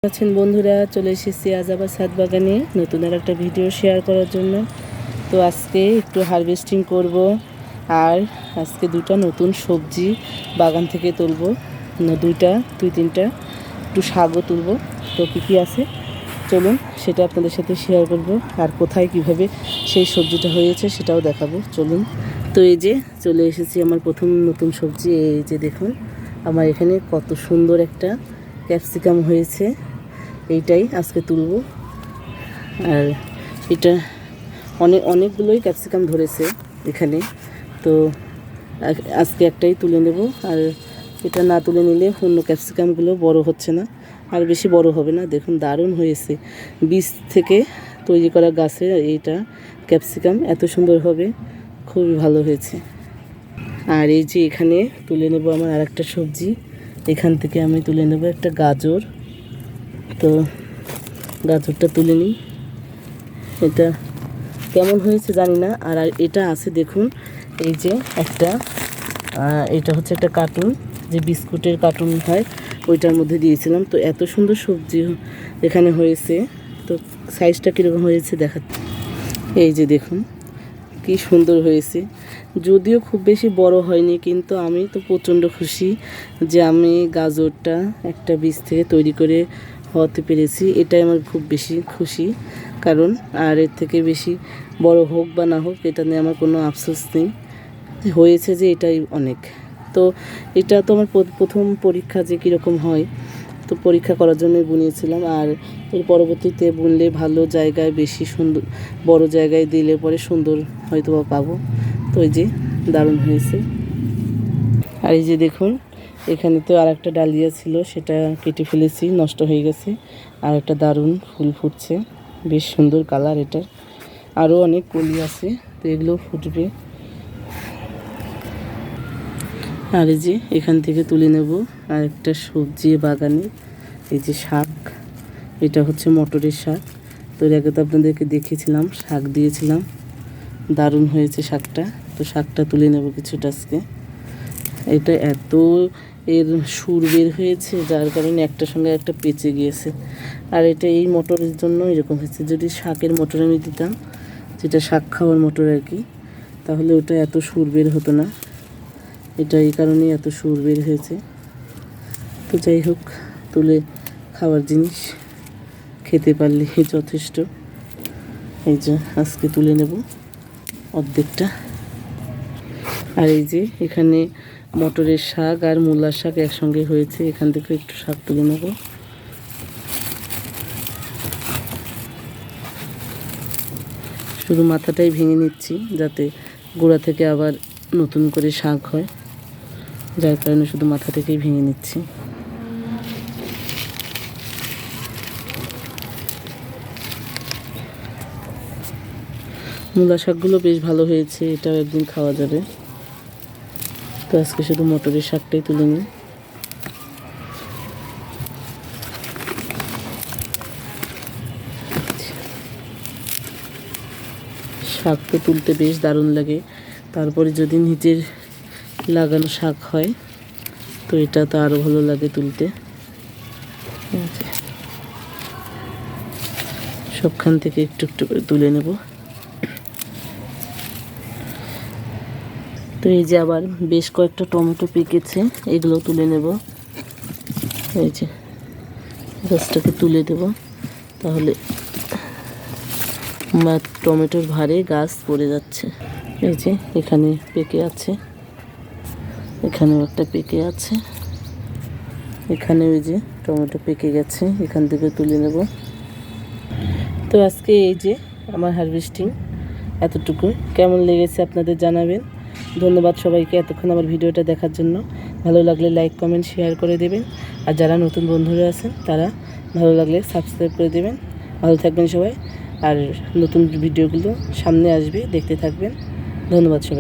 আছেন বন্ধুরা, চলে এসেছি আজ আবার ছাদ বাগানে নতুন আর একটা ভিডিও শেয়ার করার জন্য। তো আজকে একটু হারভেস্টিং করব, আর আজকে দুটো নতুন সবজি বাগান থেকে তুলব। দুই তিনটা একটু শাকও তুলব। তো কী আছে চলুন সেটা আপনাদের সাথে শেয়ার করব, আর কোথায় কিভাবে সেই সবজিটা হয়েছে সেটাও দেখাবো। চলুন। তো এই যে চলে এসেছি আমার প্রথম নতুন সবজি। এই যে দেখুন আমার এখানে কত সুন্দর একটা ক্যাপসিকাম হয়েছে, এইটাই আজকে তুলব। আর এটা অনেকগুলোই ক্যাপসিকাম ধরেছে এখানে, তো আজকে একটাই তুলে নেব। আর এটা না তুলে নিলে অন্য ক্যাপসিকামগুলো বড় হচ্ছে না, আর বেশি বড় হবে না। দেখুন দারুণ হয়েছে, বীজ থেকে তৈরি করা গাছের এইটা ক্যাপসিকাম এত সুন্দর হবে, খুবই ভালো হয়েছে। আর এই যে এখানে তুলে নেব আমার আরেকটা সবজি, এখান থেকে আমি তুলে নেব একটা গাজর। তো গাজরটা তুলে নিই, এটা কেমন হয়েছে জানি না। আর এটা আছে দেখুন, এই যে এটা হচ্ছে একটা কার্টুন, যে বিস্কুটের কার্টুন হয় ওইটার মধ্যে দিয়েছিলাম। তো এত সুন্দর সবজি এখানে হয়েছে, তো সাইজটা কীরকম হয়েছে দেখাচ্ছি। এই যে দেখুন কি সুন্দর হয়েছে, যদিও খুব বেশি বড় হয়নি, কিন্তু আমি তো প্রচণ্ড খুশি যে আমি গাজরটা একটা বীজ থেকে তৈরি করে হতে পেরেছি। এটাই আমার খুব বেশি খুশি, কারণ আর এর থেকে বেশি বড় হোক বা না হোক এটা নিয়ে আমার কোনো আফসোস নেই, হয়েছে যে এটাই অনেক। তো এটা তো আমার প্রথম পরীক্ষা যে কীরকম হয়, তো পরীক্ষা করার জন্যই বুনিয়েছিলাম। আর এর পরবর্তীতে বুনলে ভালো জায়গায়, বেশি সুন্দর বড় জায়গায় দিলে পরে সুন্দর হয়তো পাবো। তো এই যে দারুণ হয়েছে। আর এই যে দেখুন এখানে তো আর একটা ডালিয়া ছিল, সেটা কেটে ফেলেছি, নষ্ট হয়ে গেছে। আর একটা দারুণ ফুল ফুটছে, বেশ সুন্দর কালার এটার। আরও অনেক কলি আছে, তো এগুলো ফুটবে। আর এই যে এখান থেকে তুলে নেব আর একটা সবজি বাগানে, এই যে শাক, এটা হচ্ছে মটরের শাক। তো এর আগে তো আপনাদেরকে দেখিয়েছিলাম, শাক দিয়েছিলাম, দারুণ হয়েছে শাকটা। তো শাকটা তুলে নেব কিছুটা আজকে। এটা এত এর সুর বের হয়েছে, যার কারণে একটার সঙ্গে একটা পেঁচে গিয়েছে। আর এটা এই মটরের জন্য এরকম হয়েছে। যদি শাকের মটর আমি দিতাম, যেটা শাক খাওয়ার মটর আর কি, তাহলে ওটা এত সুর বের হতো না। এটা এই কারণেই এত সুর বের হয়েছে। তো যাই হোক, তুলে খাওয়ার জিনিস খেতে পারলে যথেষ্ট। এই যে আজকে তুলে নেব অর্ধেকটা। আর এই যে এখানে মটরের শাক আর মূলার শাক একসঙ্গে হয়েছে, এখান থেকে একটু শাক তুলে নেব। শুধু মাথাটাই ভেঙে নিচ্ছি, যাতে গোড়া থেকে আবার নতুন করে শাক হয়, যার কারণে শুধু মাথা থেকেই ভেঙে নিচ্ছি। মূলা শাকগুলো বেশ ভালো হয়েছে, এটাও একদিন খাওয়া যাবে। তো আজকে শুধু মটরের শাকটাই তুলে নিই। শাক তো তুলতে বেশ দারুণ লাগে, তারপরে যদি নিজের লাগানো শাক হয় তো এটা তো আরও ভালো লাগে তুলতে। সবখান থেকে একটু একটু করে তুলে নেব। তো এই যে আবার বেশ কয়েকটা টমেটো পেকেছে, এগুলো তুলে নেব। এই যে গাছটাকে তুলে দেব, তাহলে টমেটোর ভারে গাছ পড়ে যাচ্ছে। এই যে এখানে পেকে আছে, এখানেও একটা পেকে আছে, এখানে ওই যে টমেটো পেকে গেছে, এখান থেকে তুলে নেব। তো আজকে এই যে আমার হারভেস্টিং এতটুকু, কেমন লেগেছে আপনাদের জানাবেন। ধন্যবাদ সবাইকে এতক্ষণ আমার ভিডিওটা দেখার জন্য। ভালো লাগলে লাইক কমেন্ট শেয়ার করে দেবেন, আর যারা নতুন বন্ধুরা আছেন তারা ভালো লাগলে সাবস্ক্রাইব করে দেবেন। ভালো থাকবেন সবাই, আর নতুন ভিডিওগুলো সামনে আসবে, দেখতে থাকবেন। ধন্যবাদ সবাই।